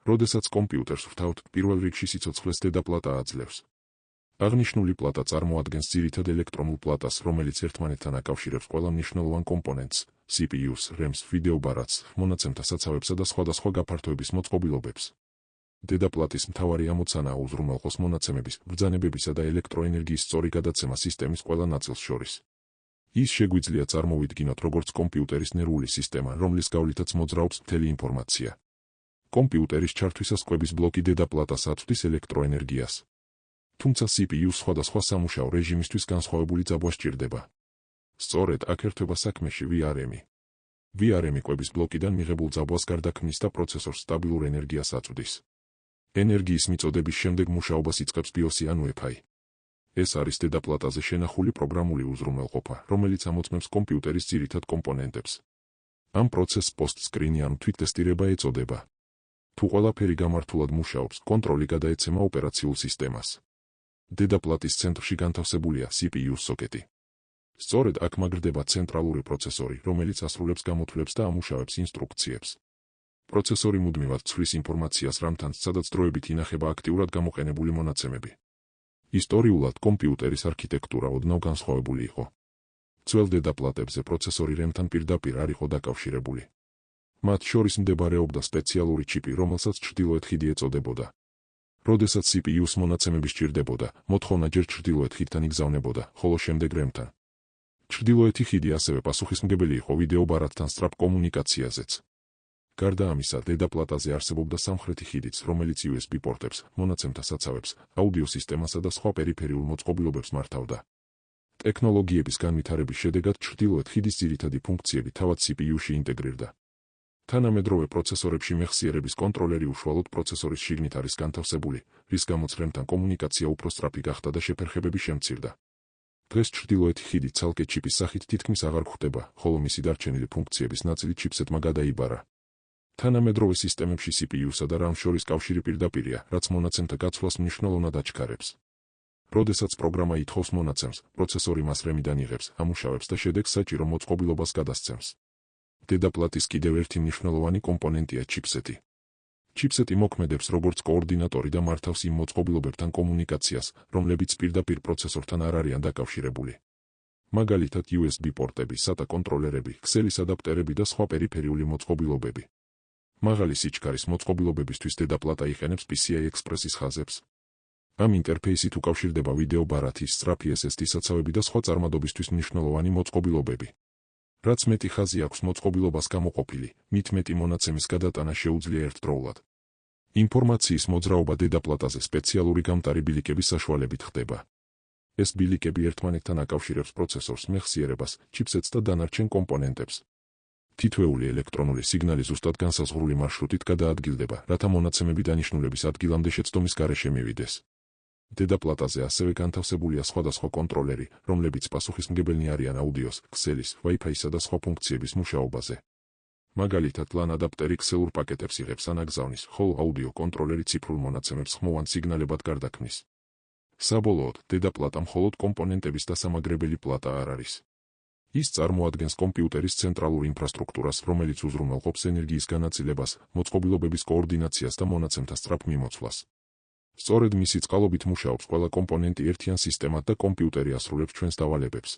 როდესაც კომპიუტერს ვთავთ, პირველ რიგში სიცოცხლეს დედაპლატა აძლევს. აღნიშნული პლატა წარმოადგენს ძირითად ელექტრონულ პლატას, რომელიც ერთმანეთთან აკავშირებს ყველა მნიშვნელოვან კომპონენტს, CPU-ს, RAM-ს, ვიდეო ბარათს, მონაცემთა საცავებსა და სხვადასხვა გაფართოების მოწყობილობებს. დედაპლატის მთავარი ამოცანაა უზრუნველყოს მონაცემების, ბრძანებებისა და ელექტროენერგიის სწორი გადაცემა სისტემის ყველა ნაწილს შორის. ის შეგვიძლია წარმოვიდგინოთ როგორც კომპიუტერის ნერვული სისტემა, რომლის გავლითაც მოძრაობს მთელი ინფორმაცია. კომპიუტერის ჩართვისას კვების ბლოკი დედაპლატას აწვდის ელექტროენერგიას. თუმცა CPU-ს სხვადასხვა სამუშაო რეჟიმისთვის განსხვავებული ძაბვა სჭირდება. სწორედ აქ ერთვება საქმეში VRM-ი. VRM-ი კვების ბლოკიდან მიღებულ ძაბვას გარდაქმნის და პროცესორს სტაბილურ ენერგიას აწვდის. ენერგიის მიწოდების შემდეგ მუშაობას იწყებს BIOS-ი ან UEFI. ეს არის დედაპლატაზე შენახული პროგრამული უზრუნველყოფა, რომელიც ამოწმებს კომპიუტერის ძირითად კომპონენტებს. ამ პროცესს პოსტ-სკრინი ან თვითტესტირება ეწოდება. თუ ყველაფერი გამართულად მუშაობს, კონტროლი გადაეცემა ოპერაციულ სისტემას. დედაპლატის ცენტრში განთავსებულია CPU სოკეტი. სწორედ აქ მაგრდება ცენტრალური პროცესორი, რომელიც ასრულებს გამოთვლებს და ამუშავებს ინსტრუქციებს. პროცესორი მუდმივად ცვლის ინფორმაციას RAM-თან, სადაც დროებით ინახება აქტიურად გამოყენებული მონაცემები. ისტორიულად კომპიუტერის არქიტექტურა ოდნავ განსხვავებული იყო. ძველ დედაპლატებზე პროცესორი RAM-თან პირდაპირ არ იყო დაკავშირებული. მათ შორის მდებარეობდა სპეციალური ჩიპი, რომელსაც ჩრდილოეთ ხიდი ეწოდებოდა. როდესაც CPU-ს მონაცემები სჭირდებოდა, მოთხოვნა ჯერ ჩრდილოეთ ხიდთან იგზავნებოდა, ხოლო შემდეგ RAM-თან. ჩრდილოეთი ხიდი ასევე პასუხისმგებელი იყო ვიდეო ბარათთან სწრაფ კომუნიკაციაზეც. გარდა ამისა, დედაპლატაზე არსებობდა სამხრეთი ხიდიც, რომელიც USB პორტებს, მონაცემთა საცავებს, აუდიო სისტემასა და სხვა პერიფერიულ მოწყობილობებს მართავდა. ტექნოლოგიების განვითარების შედეგად ჩრდილოეთ ხიდის ძირითადი ფუნქციები თავად CPU-ში ინტეგრირდა. თანამედროვე პროცესორებში მეხსიერების კონტროლერი უშუალოდ პროცესორის შიგნით არის განთავსებული, რის გამოც RAM-თან კომუნიკაცია უფრო სწრაფი გახდა და შეფერხებები შემცირდა. დღეს ჩრდილოეთი ხიდი ცალკე ჩიპის სახით თითქმის აღარ გვხვდება, ხოლო მისი დარჩენილი ფუნქციების ნაწილი ჩიპსეტმა გადაიბარა. თანამედროვე სისტემებში CPU-სა და RAM შორის კავშირი პირდაპირია, რაც მონაცემთა გაცვლას მნიშვნელოვნად აჩქარებს. როდესაც პროგრამა ითხოვს მონაცემს, პროცესორი მას RAM-დან იღებს, ამუშავებს და შედეგს საჭირო მოწყობილობას გადასცემს. დედაპლატის კიდევ ერთი მნიშვნელოვანი კომპონენტია ჩიპსეტი. ჩიპსეტი მოქმედებს როგორც კოორდინატორი და მართავს იმ მოწყობილობებთან კომუნიკაციას, რომლებიც პირდაპირ პროცესორთან არ არიან დაკავშირებული. მაგალითად USB პორტები, SATA კონტროლერები, ქსელის ადაპტერები და სხვა პერიფერიული მოწყობილობები. მაღალი სიჩქარის მოწყობილობებისთვის დედაპლატა იყენებს PCI Express-ის ხაზებს. ამ ინტერფეისით უკავშირდება ვიდეო ბარათი, სწრაფი SSD საცავები და სხვა წარმადობისთვის მნიშვნელოვანი მოწყობილობები. რაც მეტი ხაზი აქვს მოწყობილობას გამოყოფილი, მით მეტი მონაცემის გადატანა შეუძლია ერთდროულად. ინფორმაციის მოძრაობა დედაპლატაზე სპეციალური გამტარი ბილიკების საშუალებით ხდება. ეს ბილიკები ერთმანეთთან აკავშირებს პროცესორს, მეხსიერებას, ჩიპსეტს და დანარჩენ კომპონენტებს. თითოეული ელექტრონული სიგნალი ზუსტად განსაზღვრული მარშრუტით გადაადგილდება, რათა მონაცემები დანიშნულების ადგილამდე შეცდომის გარეშე მივიდეს. დედაპლატაზე ასევე განთავსებულია სხვადასხვა კონტროლერი, რომლებიც პასუხისმგებელნი არიან აუდიოს, ქსელის, Wi-Fi-სა და სხვა ფუნქციების მუშაობაზე. მაგალითად, LAN ადაპტერი ქსელურ პაკეტებს იღებს ან აგზავნის, ხოლო აუდიო კონტროლერი ციფრულ მონაცემებს ხმოვან სიგნალებად გარდაქმნის. საბოლოოდ, დედაპლატა მხოლოდ კომპონენტების დასამაგრებელი პლატა არ არის. ის წარმოადგენს კომპიუტერის ცენტრალურ ინფრასტრუქტურას, რომელიც უზრუნველყოფს ენერგიის განაწილებას, მოწყობილობების კოორდინაციას და მონაცემთა სწრაფ მიმოცვლას. სწორედ მისი წყალობით მუშაობს ყველა კომპონენტი ერთიან სისტემად და კომპიუტერი ასრულებს ჩვენს დავალებებს.